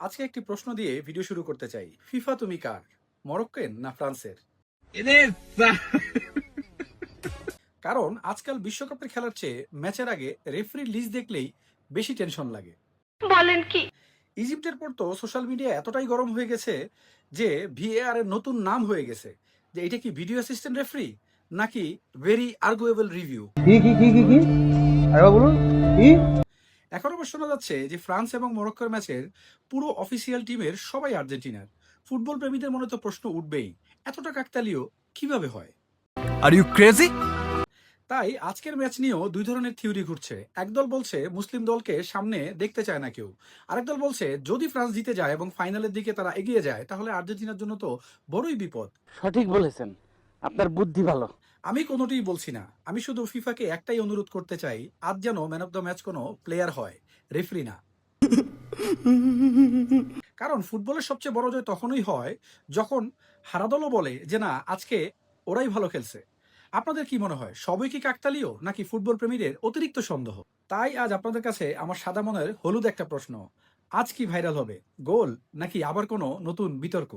আজকে একটি প্রশ্ন দিয়ে ভিডিও শুরু করতে চাই। ফিফা তুমি কার? মরক্কোর না ফ্রান্সের? কারণ আজকাল বিশ্বকাপের খেলার চেয়ে ম্যাচের আগে রেফারি লিস্ট দেখলেই বেশি টেনশন লাগে। বলেন কি? ইজিপ্টের পর তো সোশ্যাল মিডিয়া এতটাই গরম হয়ে গেছে যে ভিএআর এর নতুন নাম হয়ে গেছে যে এটা কি ভিডিও অ্যাসিস্ট্যান্ট রেফারি নাকি ভেরি আর্গুয়েবল রিভিউ। কি আরেকবার বলুন কি? এখন আবার শোনা যাচ্ছে যে ফ্রান্স এবং মরক্কোর ম্যাচের পুরো অফিসিয়াল টিমের সবাই আর্জেন্টিনার। ফুটবল প্রেমীদের মনে তো প্রশ্ন উঠবেই, এতটা কাকতালীয় কিভাবে হয়? Are you crazy? তাই আজকের ম্যাচ নিয়েও দুই ধরনের থিওরি ঘুরছে। একদল বলছে মুসলিম দলকে সামনে দেখতে চায় না কেউ, আরেক দল বলছে যদি ফ্রান্স জিতে যায় এবং ফাইনালের দিকে তারা এগিয়ে যায় তাহলে আর্জেন্টিনার জন্য তো বড়ই বিপদ। সঠিক বলেছেন, আপনার বুদ্ধি ভালো। আমি কোনোটিই বলছি না, আমি শুধু ফিফাকে একটাই অনুরোধ করতে চাই, আজ যেন ম্যান অফ দ্য ম্যাচ কোনো প্লেয়ার হয়, রেফারি না। কারণ ফুটবলের সবচেয়ে বড় জয় তখনই হয় যখন হারা দলও বলে যে না আজকে ওরাই ভালো খেলছে। আপনাদের কি মনে হয়, সবই কি কাকতালীয় নাকি ফুটবল প্রেমীদের অতিরিক্ত সন্দেহ? তাই আজ আপনাদের কাছে আমার সাদা মনের হলুদ একটা প্রশ্ন, আজ কি ভাইরাল হবে, গোল নাকি আবার কোনো নতুন বিতর্ক?